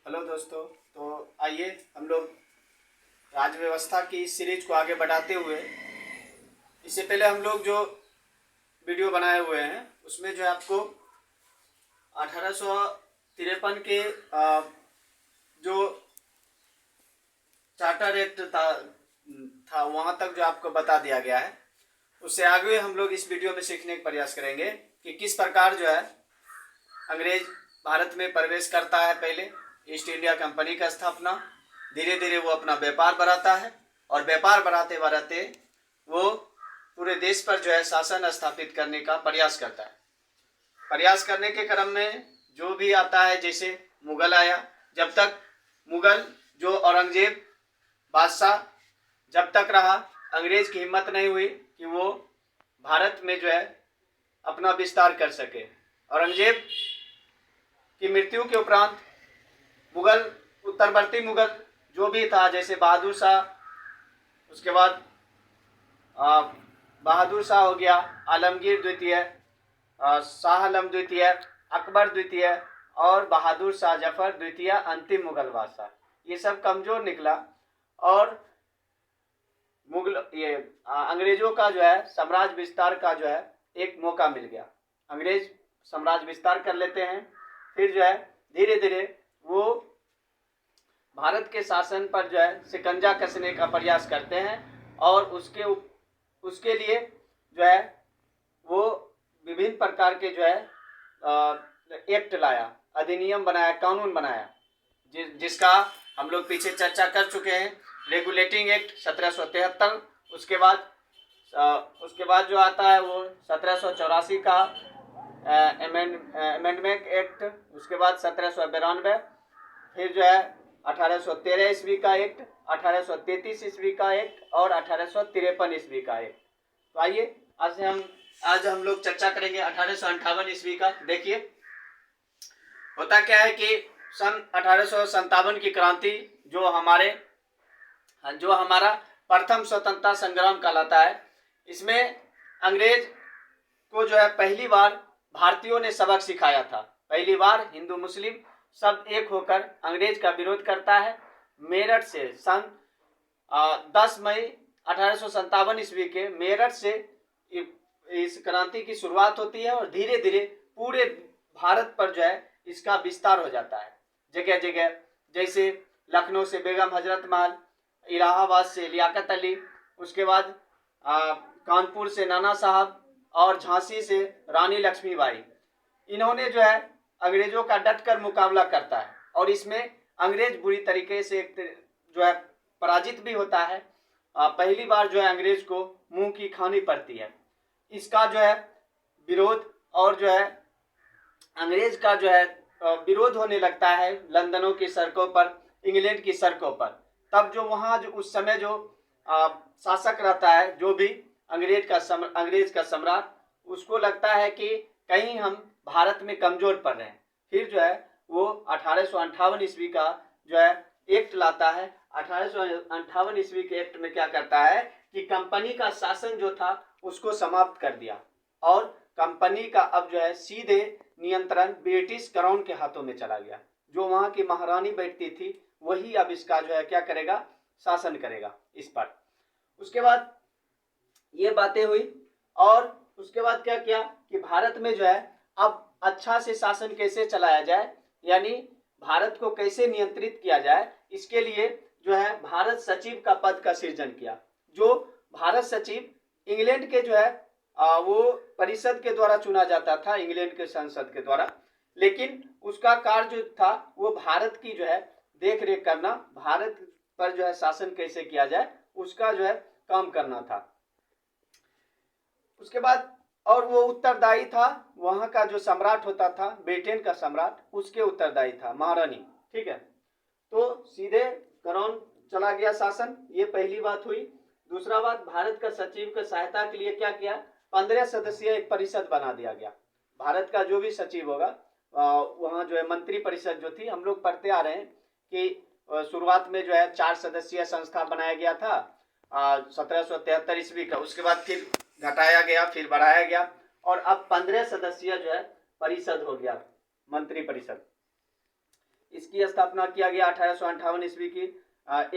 Hello दोस्तों। तो आइए हम लोग राज्य व्यवस्था की इस सीरीज को आगे बढ़ाते हुए, इससे पहले हम लोग जो वीडियो बनाए हुए हैं उसमें जो है आपको 1853 के जो चार्टर एक्ट था वहाँ तक जो आपको बता दिया गया है। उससे आगे हम लोग इस वीडियो में सीखने का प्रयास करेंगे कि किस प्रकार जो है अंग्रेज भारत में प्रवेश करता है। पहले ईस्ट इंडिया कंपनी का स्थापना, धीरे धीरे वो अपना व्यापार बढ़ाता है और व्यापार बढ़ाते बढ़ाते वो पूरे देश पर जो है शासन स्थापित करने का प्रयास करता है। प्रयास करने के क्रम में जो भी आता है, जैसे मुगल आया, जब तक मुगल जो औरंगजेब बादशाह जब तक रहा, अंग्रेज की हिम्मत नहीं हुई कि वो भारत में जो है अपना विस्तार कर सके। औरंगजेब की मृत्यु के उपरांत मुगल उत्तरवर्ती मुगल जो भी था, जैसे बहादुर शाह, उसके बाद बहादुर शाह हो गया, आलमगीर द्वितीय, शाह आलम द्वितीय, अकबर द्वितीय और बहादुर शाह जफर द्वितीय अंतिम मुगल बादशाह, ये सब कमजोर निकला और मुगल अंग्रेजों का जो है साम्राज्य विस्तार का जो है एक मौका मिल गया। अंग्रेज साम्राज्य विस्तार कर लेते हैं, फिर जो है धीरे धीरे वो भारत के शासन पर जो है शिकंजा कसने का प्रयास करते हैं और उसके लिए जो है वो विभिन्न प्रकार के जो है एक्ट लाया, अधिनियम बनाया, कानून बनाया, जिसका हम लोग पीछे चर्चा कर चुके हैं। रेगुलेटिंग एक्ट 1773, उसके बाद जो आता है वो 1784 का अमेंडमेंट एक्ट, उसके बाद 1792, फिर जो है 1813 ईस्वी का एक्ट, 1833 ईस्वी का एक्ट और 1853 ईस्वी का एक्ट। तो आइए आज हम लोग चर्चा करेंगे 1858 ईस्वी का। देखिए होता क्या है कि सन 1857 की क्रांति जो हमारा प्रथम स्वतंत्रता संग्राम कहलाता है, इसमें अंग्रेज को जो है पहली बार भारतीयों ने सबक सिखाया था। पहली बार हिंदू मुस्लिम सब एक होकर अंग्रेज का विरोध करता है। मेरठ से सन 10 मई 1857 ईस्वी के मेरठ से इस क्रांति की शुरुआत होती है और धीरे धीरे पूरे भारत पर जो है इसका विस्तार हो जाता है। जगह जगह, जैसे लखनऊ से बेगम हजरत महल, इलाहाबाद से लियाकत अली, उसके बाद कानपुर से नाना साहब और झांसी से रानी लक्ष्मीबाई, इन्होंने जो है अंग्रेजों का डटकर मुकाबला करता है और इसमें अंग्रेज बुरी तरीके से जो है पराजित भी होता है। पहली बार जो है अंग्रेज को मुंह की खानी पड़ती है। इसका जो है विरोध और जो है अंग्रेज का जो है विरोध होने लगता है लंदनों की सड़कों पर, इंग्लैंड की सड़कों पर। तब जो वहाँ जो उस समय जो शासक रहता है, जो भी अंग्रेज का सम्राट, उसको लगता है कि कहीं हम भारत में कमजोर पड़ रहे हैं। फिर जो है वो 1858 ईस्वी का जो है एक्ट लाता है। 1858 ईस्वी के एक्ट में क्या करता है कि कंपनी का शासन जो था उसको समाप्त कर दिया और कंपनी का अब जो है सीधे नियंत्रण ब्रिटिश क्राउन के हाथों में चला गया। जो वहां की महारानी बैठती थी वही अब इसका जो है क्या करेगा, शासन करेगा इस पर। उसके बाद ये बातें हुई और उसके बाद क्या किया कि भारत में जो है अब अच्छा से शासन कैसे चलाया जाए, यानी भारत को कैसे नियंत्रित किया जाए, इसके लिए जो है भारत सचिव का पद का सृजन किया। जो भारत सचिव इंग्लैंड के जो है वो परिषद के द्वारा चुना जाता था, इंग्लैंड के संसद के द्वारा, लेकिन उसका कार्य जो था वो भारत की जो है देख रेख करना, भारत पर जो है शासन कैसे किया जाए उसका जो है काम करना था। उसके बाद और वो उत्तरदायी था, वहां का जो सम्राट होता था, ब्रिटेन का सम्राट, उसके उत्तरदायी था महारानी। ठीक है, तो सीधे क्राउन चला गया शासन, ये पहली बात हुई। दूसरा बात, भारत का सचिव की सहायता के लिए क्या किया, 15 सदस्यीय एक परिषद बना दिया गया। भारत का जो भी सचिव होगा वहाँ जो है मंत्री परिषद जो थी, हम लोग पढ़ते आ रहे हैं कि शुरुआत में जो है 4 सदस्यीय संस्था बनाया गया था 1773 ईस्वी का। उसके बाद फिर घटाया गया, फिर बढ़ाया गया और अब 15 सदस्यीय जो है परिषद हो गया, मंत्री परिषद। इसकी स्थापना किया गया 1858 ईस्वी की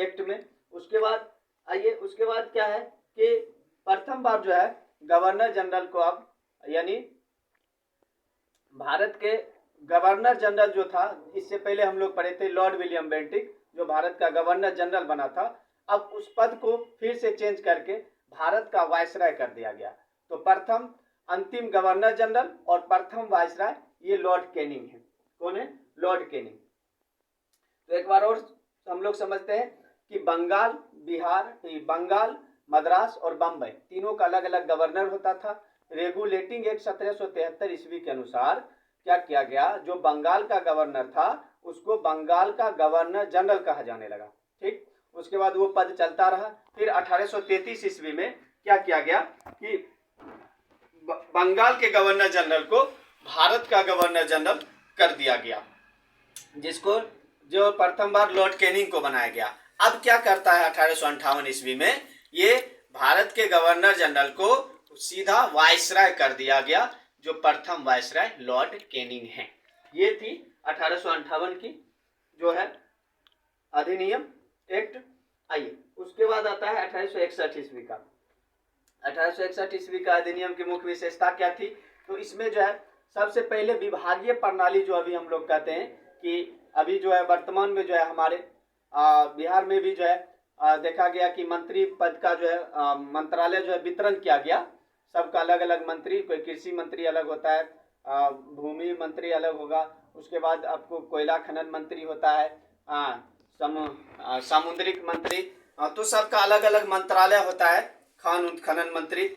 एक्ट में। उसके बाद आइए, उसके बाद क्या है कि प्रथम बार जो है गवर्नर जनरल को अब, यानी भारत के गवर्नर जनरल जो था, इससे पहले हम लोग पढ़े थे लॉर्ड विलियम बेंटिक जो भारत का गवर्नर जनरल बना था, अब उस पद को फिर से चेंज करके भारत का वायसराय कर दिया गया। तो प्रथम अंतिम गवर्नर जनरल और प्रथम वायसराय ये लॉर्ड कैनिंग है। कौन है? Lord Canning. तो एक बार और हम लोग समझते हैं कि बंगाल, बिहार, बंगाल, मद्रास और बम्बई तीनों का अलग अलग गवर्नर होता था। रेगुलेटिंग एक्ट 1773 ईस्वी के अनुसार क्या किया गया, जो बंगाल का गवर्नर था उसको बंगाल का गवर्नर जनरल कहा जाने लगा। ठीक, उसके बाद वो पद चलता रहा। फिर 1833 ईस्वी में क्या किया गया कि बंगाल के गवर्नर जनरल को भारत का गवर्नर जनरल कर दिया गया, जिसको जो प्रथम बार लॉर्ड कैनिंग को बनाया गया। अब क्या करता है 1858 ईस्वी में, ये भारत के गवर्नर जनरल को सीधा वायसराय कर दिया गया, जो प्रथम वायसराय लॉर्ड कैनिंग है। ये थी 1858 की जो है अधिनियम एक्ट। आइए, उसके बाद आता है 1861 ईस्वी का। 1861 ईस्वी का अधिनियम की मुख्य विशेषता क्या थी? तो इसमें जो है सबसे पहले विभागीय प्रणाली, जो अभी हम लोग कहते हैं कि अभी जो है वर्तमान में जो है हमारे बिहार में भी जो है देखा गया कि मंत्री पद का जो है मंत्रालय जो है वितरण किया गया। सबका अलग अलग मंत्री, कोई कृषि मंत्री अलग होता है, भूमि मंत्री अलग होगा, उसके बाद आपको कोयला खनन मंत्री होता है, सामुद्रिक मंत्री, तो सबका अलग अलग मंत्रालय होता है, खान खनन मंत्री।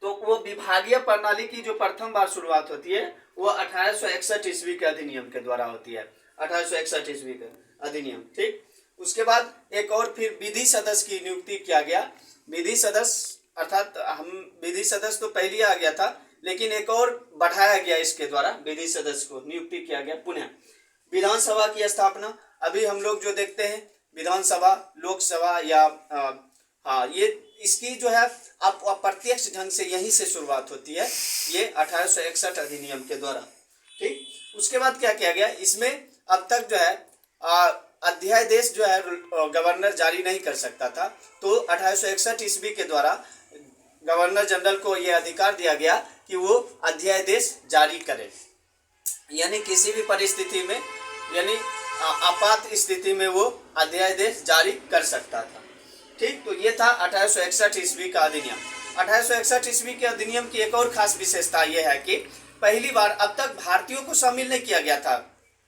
तो वो विभागीय प्रणाली की जो प्रथम बार शुरुआत होती है वो 1861 ईस्वी के अधिनियम के द्वारा होती है। 1861 ईस्वी का अधिनियम। ठीक, उसके बाद एक और फिर विधि सदस्य की नियुक्ति किया गया। विधि सदस्य अर्थात हम विधि सदस्य तो पहले आ गया था, लेकिन एक और बढ़ाया गया इसके द्वारा, विधि सदस्य को नियुक्ति किया गया। पुनः विधानसभा की स्थापना, अभी हम लोग जो देखते हैं विधानसभा, लोकसभा या ये इसकी जो है अब अप्रत्यक्ष ढंग से यहीं से शुरुआत होती है, ये 1861 अधिनियम के द्वारा। ठीक, उसके बाद क्या किया गया, इसमें अब तक जो है अध्यादेश जो है गवर्नर जारी नहीं कर सकता था। तो 1861 ईस्वी के द्वारा गवर्नर जनरल को यह अधिकार दिया गया कि वो अध्यादेश जारी करे, यानी किसी भी परिस्थिति में, यानी आपात स्थिति में वो अध्यादेश जारी कर सकता था। ठीक, तो ये था 1861 ईस्वी का अधिनियम। 1861 ईस्वी के अधिनियम की एक और खास विशेषता यह है कि पहली बार अब तक भारतीयों को शामिल नहीं किया गया था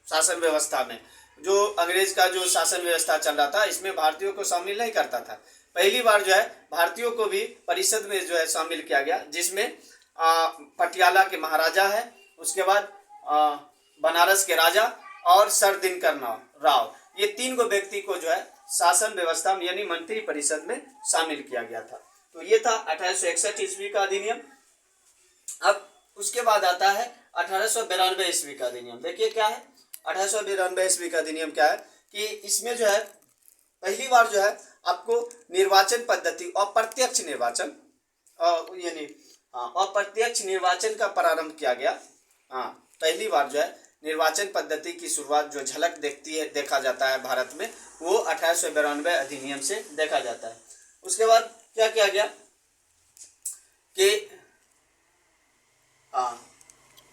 शासन व्यवस्था में। जो अंग्रेज का जो शासन व्यवस्था चल रहा था इसमें भारतीयों को शामिल नहीं करता था। पहली बार जो है भारतीयों को भी परिषद में जो है शामिल किया गया, जिसमें पटियाला के महाराजा है, उसके बाद बनारस के राजा और सर दिनकर राव, ये तीन गो व्यक्ति को जो है शासन व्यवस्था में यानी मंत्री परिषद में शामिल किया गया था। तो ये था 1861 ईस्वी का अधिनियम। अब उसके बाद आता है 1892 ईस्वी का अधिनियम। देखिए क्या है 1892 ईस्वी का अधिनियम क्या है कि इसमें जो है पहली बार जो है आपको निर्वाचन पद्धति, अप्रत्यक्ष निर्वाचन, यानी अप्रत्यक्ष निर्वाचन का प्रारंभ किया गया। पहली बार जो है निर्वाचन पद्धति की शुरुआत जो झलक देखा जाता है भारत में, वो 1892 अधिनियम से देखा जाता है। उसके बाद क्या किया गया कि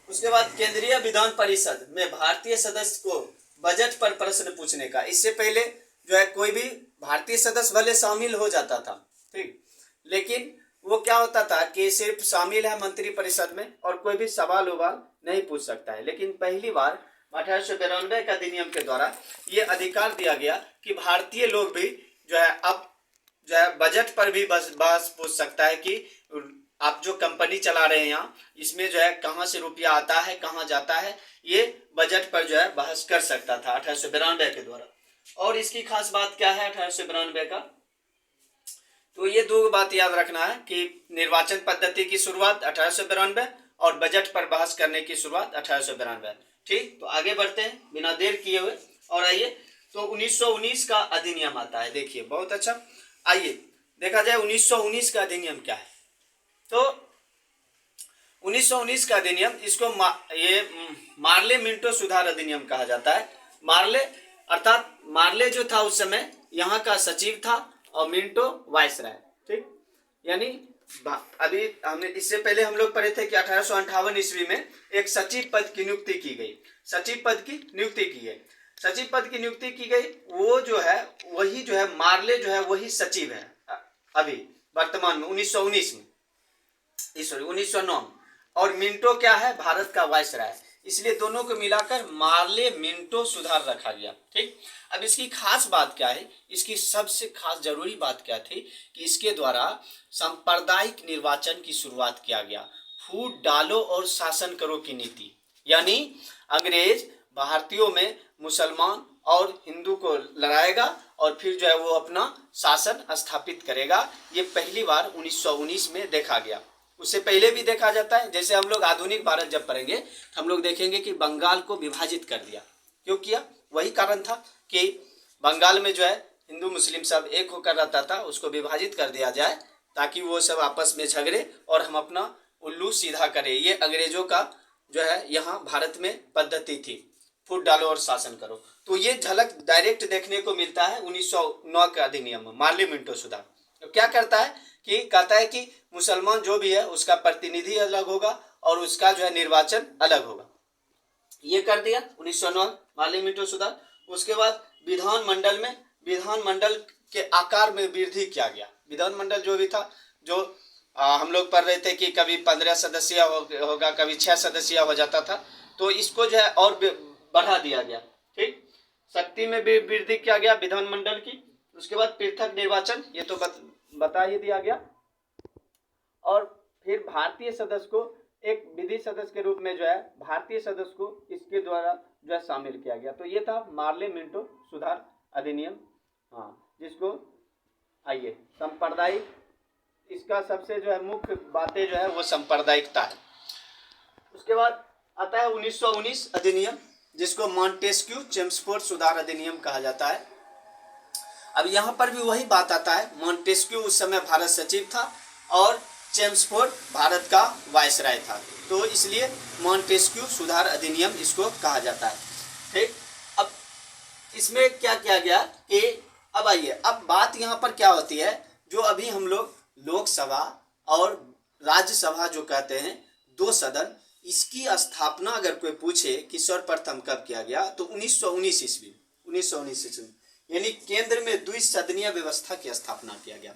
उसके बाद केंद्रीय विधान परिषद में भारतीय सदस्य को बजट पर प्रश्न पूछने का, इससे पहले जो है कोई भी भारतीय सदस्य भले शामिल हो जाता था, ठीक, लेकिन वो क्या होता था कि सिर्फ शामिल है मंत्री परिषद में और कोई भी सवाल उवाल नहीं पूछ सकता है। लेकिन पहली बार 1892 के अधिनियम के द्वारा ये अधिकार दिया गया कि भारतीय लोग भी जो है अब जो है बजट पर भी बहस पूछ सकता है कि आप जो कंपनी चला रहे हैं यहाँ, इसमें जो है कहाँ से रुपया आता है, कहाँ जाता है, ये बजट पर जो है बहस कर सकता था 1892 के द्वारा। और इसकी खास बात क्या है 1892 का, तो ये दो बात याद रखना है कि निर्वाचन पद्धति की शुरुआत 1892 और बजट पर बहस करने की शुरुआत 1892। ठीक, तो आगे बढ़ते हैं बिना देर किए हुए और आइए तो 1919 का अधिनियम आता है। देखिए बहुत अच्छा, आइए देखा जाए 1919 का अधिनियम क्या है। तो 1919 का अधिनियम, इसको ये मार्ले मिंटो सुधार अधिनियम कहा जाता है। मार्ले अर्थात मार्ले जो था उस समय यहाँ का सचिव था और मिंटो वायसराय। ठीक, यानी अभी हमने इससे पहले हम लोग पढ़े थे कि 1858 ईस्वी में एक सचिव पद की नियुक्ति की गई। सचिव पद की नियुक्ति की गई, सचिव पद की नियुक्ति की गई। वो जो है वही जो है मार्ले जो है वही सचिव है अभी वर्तमान में 1919 में, 1909। और मिंटो क्या है, भारत का वायसराय। इसलिए दोनों को मिलाकर मार्ले मिंटो सुधार रखा गया। ठीक, अब इसकी खास बात क्या है, इसकी सबसे खास जरूरी बात क्या थी कि इसके द्वारा सांप्रदायिक निर्वाचन की शुरुआत किया गया। फूट डालो और शासन करो की नीति, यानी अंग्रेज भारतीयों में मुसलमान और हिंदू को लड़ाएगा और फिर जो है वो अपना शासन स्थापित करेगा। ये पहली बार 1919 में देखा गया। उससे पहले भी देखा जाता है। जैसे हम लोग आधुनिक भारत जब पढ़ेंगे हम लोग देखेंगे कि बंगाल को विभाजित कर दिया। क्यों किया? वही कारण था कि बंगाल में जो है हिंदू मुस्लिम सब एक होकर रहता था, उसको विभाजित कर दिया जाए ताकि वो सब आपस में झगड़े और हम अपना उल्लू सीधा करें। ये अंग्रेजों का जो है यहाँ भारत में पद्धति थी, फूट डालो और शासन करो। तो ये झलक डायरेक्ट देखने को मिलता है 1909 के अधिनियम में, मार्ले मिंटो सुधार। तो क्या करता है कि कहता है कि मुसलमान जो भी है उसका प्रतिनिधि अलग होगा और उसका जो है निर्वाचन अलग होगा। ये कर दिया 1909 मार्ले मिंटो सुधार। उसके बाद विधानमंडल के आकार में वृद्धि किया गया। विधानमंडल जो भी था, जो हम लोग पढ़ रहे थे कि कभी 15 सदस्यीय होगा, कभी 6 सदस्यीय हो जाता था, तो इसको जो है और बढ़ा दिया गया। ठीक, शक्ति में भी वृद्धि किया गया विधानमंडल की। उसके बाद पृथक निर्वाचन, ये तो बता ही दिया गया। और फिर भारतीय सदस्य को एक विधि सदस्य के रूप में जो है भारतीय सदस्य को इसके द्वारा जो है शामिल किया गया। तो ये था मार्ले मिंटो सुधार अधिनियम। हाँ, जिसको आइए सांप्रदायिक, इसका सबसे जो है मुख्य बातें जो है वो सांप्रदायिकता है। उसके बाद आता है 1919 अधिनियम, जिसको मॉन्टेस्क्यू चेम्सफोर्ड सुधार अधिनियम कहा जाता है। अब यहाँ पर भी वही बात आता है, मॉन्टेस्क्यू उस समय भारत सचिव था और चेम्सफोर्ड भारत का वायसराय था, तो इसलिए मॉन्टेस्क्यू सुधार अधिनियम इसको कहा जाता है। ठीक, अब इसमें क्या किया गया कि अब आइए, अब बात यहाँ पर क्या होती है, जो अभी हम लोग लोकसभा और राज्यसभा जो कहते हैं, दो सदन, इसकी स्थापना अगर कोई पूछे कि सर्वप्रथम कब किया गया, तो 1919 ईस्वी, 1919 ईस्वी, यानी केंद्र में द्विसदनीय व्यवस्था की स्थापना किया गया।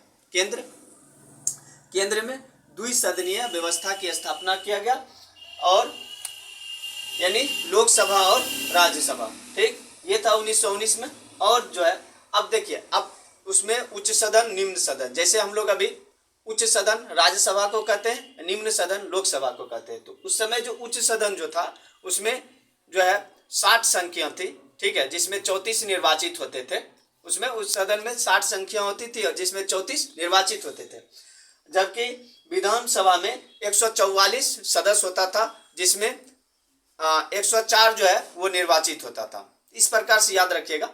केंद्र में द्विसदनीय व्यवस्था की स्थापना किया गया, और यानी लोकसभा और राज्यसभा। ठीक, ये था 1919 में। और जो है अब देखिए, अब उसमें उच्च सदन निम्न सदन, जैसे हम लोग अभी उच्च सदन राज्यसभा को कहते हैं, निम्न सदन लोकसभा को कहते हैं। तो उस समय जो उच्च सदन जो था उसमें जो है 60 संख्या थी। ठीक है, जिसमें 34 निर्वाचित होते थे। उसमें उस सदन में 60 संख्या होती थी और जिसमें 34 निर्वाचित होते थे। जबकि विधानसभा में 144 सदस्य होता था, जिसमें 104 जो है वो निर्वाचित होता था। इस प्रकार से याद रखिएगा,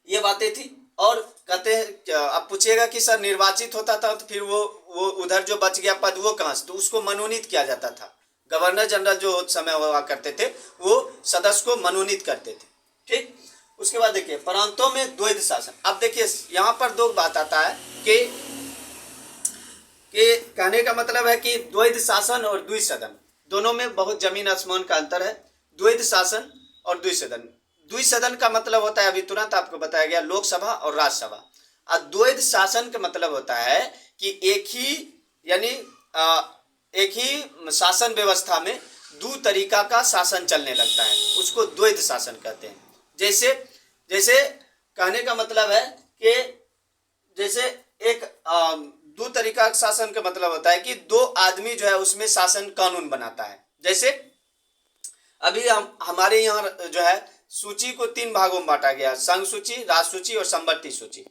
ये बातें थी। और कहते हैं, अब पूछिएगा कि सर निर्वाचित होता था तो फिर वो उधर जो बच गया पद वो कहाँ से, तो उसको मनोनीत किया जाता था। गवर्नर जनरल जो समय हुआ करते थे वो सदस्य को मनोनीत करते थे। ठीक, उसके बाद देखिए प्रांतों में द्वैध शासन। अब देखिए यहाँ पर दो बात आता है कि कहने का मतलब है कि द्वैध शासन और द्विसदन दोनों में बहुत जमीन आसमान का अंतर है। द्वैध शासन और द्विसदन, द्विसदन का मतलब होता है, अभी तुरंत आपको बताया गया, लोकसभा और राज्यसभा। और द्वैध शासन का मतलब होता है कि एक ही शासन व्यवस्था में दो तरीका का शासन चलने लगता है, उसको द्वैध शासन कहते हैं। जैसे कहने का मतलब है कि जैसे एक दो तरीका का शासन का मतलब होता है कि दो आदमी जो है उसमें शासन कानून बनाता है। जैसे अभी हमारे यहाँ जो है सूची को 3 भागों में बांटा गया, संघ सूची, राज्य सूची और संवर्ती सूची।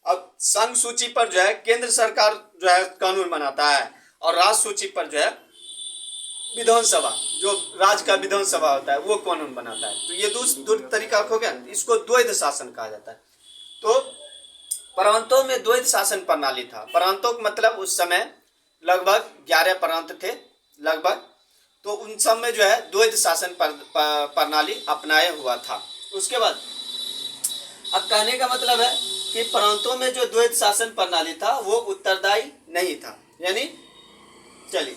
अब संघ सूची पर जो है केंद्र सरकार जो है कानून बनाता है, और राज्य सूची पर जो है विधानसभा, जो राज्य का विधानसभा होता है वो कानून बनाता है। तो ये दो तरीका हो गया, इसको द्वैध शासन कहा जाता है। तो प्रांतों में द्वैध शासन प्रणाली था। प्रांतों का मतलब उस समय लगभग 11 प्रांत थे लगभग, तो उन सब में जो है द्वैध शासन प्रणाली अपनाया हुआ था। उसके बाद अब कहने का मतलब है कि प्रांतों में जो द्वैध शासन प्रणाली था वो उत्तरदायी नहीं था, यानी चलिए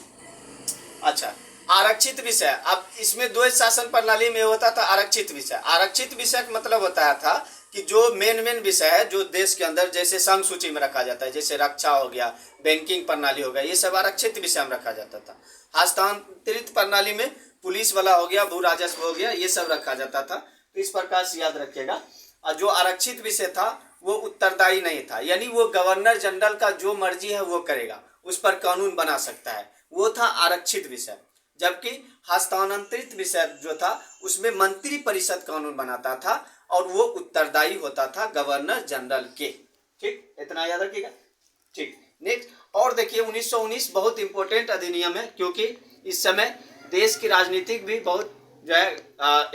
अच्छा आरक्षित विषय। अब इसमें द्वैध शासन प्रणाली में होता था आरक्षित विषय। आरक्षित विषय का मतलब होता था कि जो मेन विषय है जो देश के अंदर जैसे संघ सूची में रखा जाता है, जैसे रक्षा हो गया, बैंकिंग प्रणाली हो गया, ये सब आरक्षित विषय में रखा जाता था। हस्तांतरित प्रणाली में पुलिस वाला हो गया, भू राजस्व हो गया, ये सब रखा जाता था। तो इस प्रकार से याद रखिएगा। और जो आरक्षित विषय था वो उत्तरदायी नहीं था, यानी वो गवर्नर जनरल का जो मर्जी है वो करेगा, उस पर कानून बना सकता है, वो था आरक्षित विषय। जबकि हस्तांतरित विषय जो था उसमें मंत्री परिषद कानून बनाता था और वो उत्तरदायी होता था गवर्नर जनरल के। ठीक, इतना याद रखिएगा। ठीक, नेक्स्ट और देखिए 1919 बहुत इंपॉर्टेंट अधिनियम है, क्योंकि इस समय देश की राजनीतिक भी बहुत जो है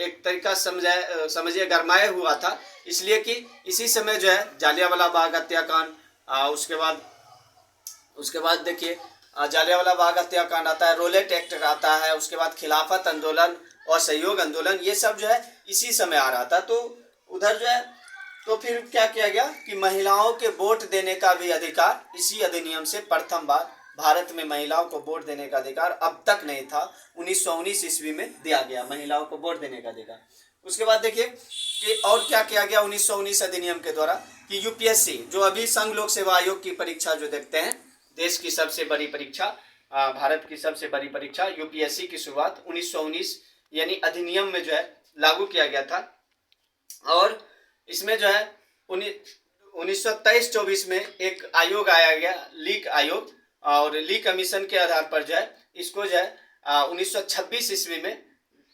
एक तरीका समझिए गरमाया हुआ था, इसलिए कि इसी समय जो है जालियांवाला बाग हत्याकांड, उसके बाद देखिए जालियांवाला बाग हत्याकांड आता है, रोलेट एक्ट आता है, उसके बाद खिलाफत आंदोलन और सहयोग आंदोलन, ये सब जो है इसी समय आ रहा था। तो उधर जो है तो फिर क्या किया गया कि महिलाओं के वोट देने का भी अधिकार इसी अधिनियम से प्रथम बार भारत में महिलाओं को वोट देने का अधिकार अब तक नहीं था, 1919 ईस्वी में दिया गया महिलाओं को वोट देने का अधिकार। उसके बाद देखिए कि और क्या किया गया 1919 अधिनियम के द्वारा कि यूपीएससी जो अभी संघ लोक सेवा आयोग की परीक्षा जो देखते हैं, देश की सबसे बड़ी परीक्षा, भारत की सबसे बड़ी परीक्षा यूपीएससी की शुरुआत 1919 यानी अधिनियम में जो है लागू किया गया था। और इसमें जो है 1923-24 में एक आयोग आया गया, लीक आयोग, और लीक कमीशन के आधार पर जो है इसको जो है 1926 ईस्वी में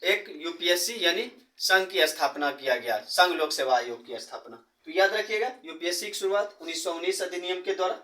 एक यूपीएससी यानी संघ की स्थापना किया गया, संघ लोक सेवा आयोग की स्थापना। तो याद रखिएगा यूपीएससी की शुरुआत 1919 अधिनियम के द्वारा।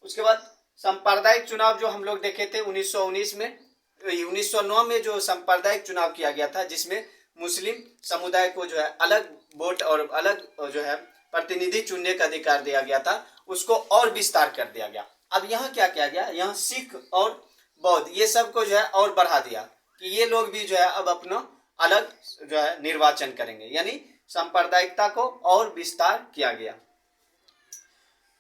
उसके बाद सांप्रदायिक चुनाव जो हम लोग देखे थे 1919 में, 1909 में जो सांप्रदायिक चुनाव किया गया था जिसमें मुस्लिम समुदाय को जो है अलग वोट और अलग जो है प्रतिनिधि चुनने का अधिकार दिया गया था, उसको और विस्तार कर दिया गया। अब यहाँ क्या किया गया, यहाँ सिख और बौद्ध ये सब को जो है और बढ़ा दिया कि ये लोग भी जो है अब अपना अलग जो है निर्वाचन करेंगे, यानी सांप्रदायिकता को और विस्तार किया गया।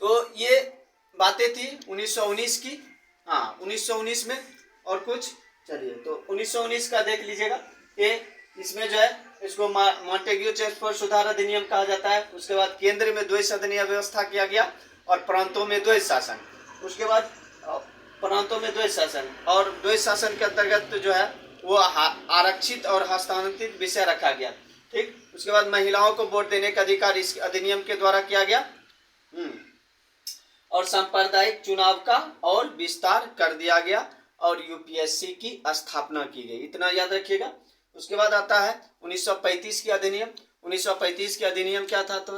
तो ये बातें थी 1919 की। हाँ 1919 में और कुछ चलिए तो 1919 का देख लीजिएगा कि इसमें जो है इसको मॉन्टेग्यू चेम्सफोर्ड सुधार अधिनियम कहा जाता है। उसके बाद केंद्र में द्वैध सदनीय व्यवस्था किया गया और प्रांतों में द्वैध शासन। उसके बाद प्रांतों में द्वैध शासन और द्वैध शासन के अंतर्गत जो है वो आरक्षित और हस्तांतरित विषय रखा गया। ठीक, उसके बाद महिलाओं को वोट देने का अधिकार इस अधिनियम के द्वारा किया गया और सांप्रदायिक चुनाव का और विस्तार कर दिया गया और यूपीएससी की स्थापना की गई। इतना याद रखिएगा। उसके बाद आता है 1935 की अधिनियम। 1935 के अधिनियम क्या था, तो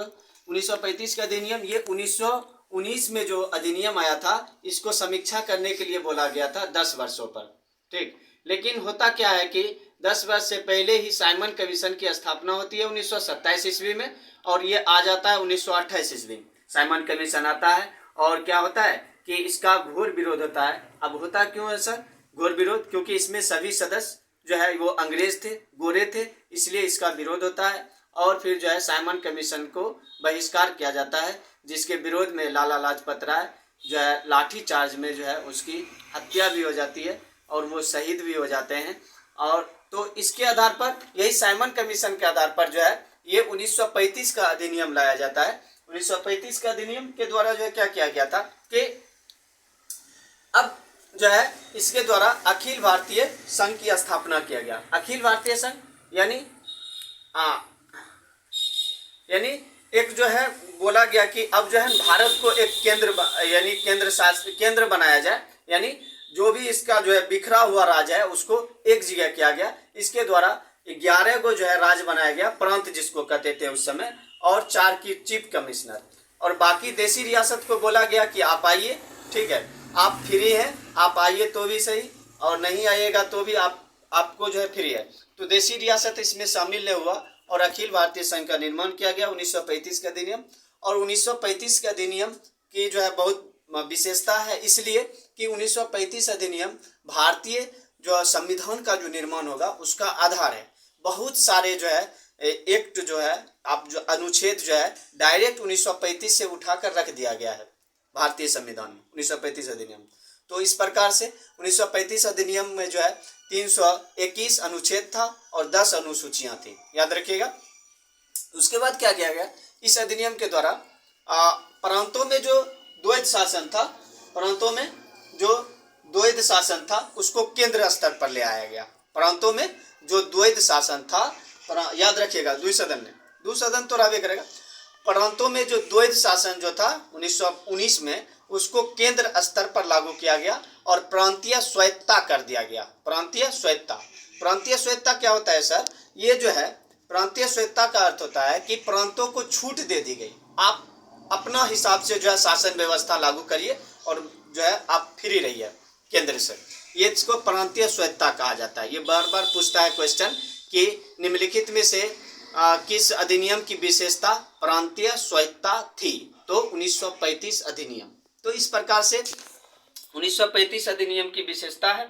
1935 का अधिनियम ये 1919 में जो अधिनियम आया था इसको समीक्षा करने के लिए बोला गया था 10 वर्षों पर। ठीक, लेकिन होता क्या है कि 10 वर्ष से पहले ही साइमन कमीशन की स्थापना होती है 1927 ईस्वी में और ये आ जाता है 1928 ईस्वी में साइमन कमीशन आता है। और क्या होता है कि इसका घोर विरोध होता है। अब होता क्यों है सर घोर विरोध, क्योंकि इसमें सभी सदस्य जो है वो अंग्रेज थे, गोरे थे, इसलिए इसका विरोध होता है। और फिर जो है साइमन कमीशन को बहिष्कार किया जाता है, जिसके विरोध में लाला लाजपत राय जो है लाठी चार्ज में जो है उसकी हत्या भी हो जाती है और वो शहीद भी हो जाते हैं। और तो इसके आधार पर यही साइमन कमीशन के आधार पर जो है ये 1935 का अधिनियम लाया जाता है। 1935 का अधिनियम के द्वारा जो है क्या किया गया था कि अब जो है इसके द्वारा अखिल भारतीय संघ की स्थापना किया गया। अखिल भारतीय संघ यानी एक जो है बोला गया कि अब जो है भारत को एक केंद्र यानी केंद्र बनाया जाए, यानी जो भी इसका जो है बिखरा हुआ राज्य है उसको एक जगह किया गया। इसके द्वारा 11 को जो है राज्य बनाया गया, प्रांत जिसको कहते थे उस समय, और 4 की चीफ कमिश्नर, और बाकी देशी रियासत को बोला गया कि आप आइए, ठीक है, आप फ्री हैं, आप आइए तो भी सही और नहीं आइएगा तो भी आपको जो है फ्री है। तो देशी रियासत इसमें शामिल नहीं हुआ और अखिल भारतीय संघ का निर्माण किया गया 1935 का अधिनियम। और 1935 का अधिनियम की जो है बहुत विशेषता है, इसलिए कि 1935 अधिनियम भारतीय जो संविधान का जो निर्माण होगा उसका आधार है। बहुत सारे जो है एक्ट जो है, आप जो अनुच्छेद जो है डायरेक्ट 1935 से उठाकर रख दिया गया है भारतीय संविधान में, 1935 अधिनियम। तो इस प्रकार से 1935 अधिनियम में जो है 321 अनुच्छेद था और 10 अनुसूचियां थी, याद रखिएगा। उसके बाद क्या किया गया, इस अधिनियम के द्वारा प्रांतों में जो द्वैध शासन था, प्रांतों में जो द्वैध शासन था उसको केंद्र स्तर पर ले आया गया। प्रांतों में जो द्वैध शासन था, याद रखिएगा, द्विसदन तो रहबे करेगा। प्रांतों में जो द्वैध शासन जो था 1919 में, उसको केंद्र स्तर पर लागू किया गया और प्रांतीय स्वायत्तता कर दिया गया। प्रांतीय स्वायत्तता क्या होता है सर? ये जो है प्रांतीय स्वायत्तता का अर्थ होता है कि प्रांतों को छूट दे दी गई, आप अपना हिसाब से जो है शासन व्यवस्था लागू करिए और जो है आप फ्री रहिए केंद्र से। ये इसको प्रांतीय स्वायत्तता कहा जाता है। ये बार बार पूछता है क्वेश्चन कि निम्नलिखित में से किस अधिनियम की विशेषता प्रांतीय स्वायत्तता थी? तो 1935 अधिनियम। तो इस प्रकार से 1935 अधिनियम की विशेषता है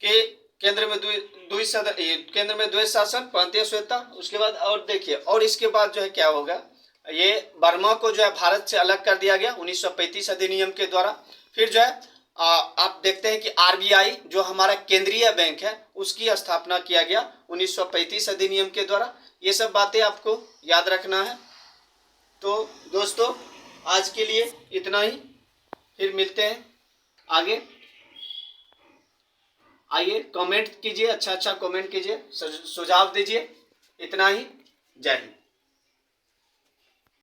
कि केंद्र में द्वैध शासन, प्रांतीय स्वायत्तता। उसके बाद और देखिए, और इसके बाद जो है क्या होगा, ये बर्मा को जो है भारत से अलग कर दिया गया 1935 अधिनियम के द्वारा। फिर जो है आप देखते हैं कि आरबीआई जो हमारा केंद्रीय बैंक है उसकी स्थापना किया गया 1935 अधिनियम के द्वारा। ये सब बातें आपको याद रखना है। तो दोस्तों आज के लिए इतना ही, फिर मिलते हैं आगे। आइए कमेंट कीजिए, अच्छा कमेंट कीजिए, सुझाव दीजिए। इतना ही, जय हिंद।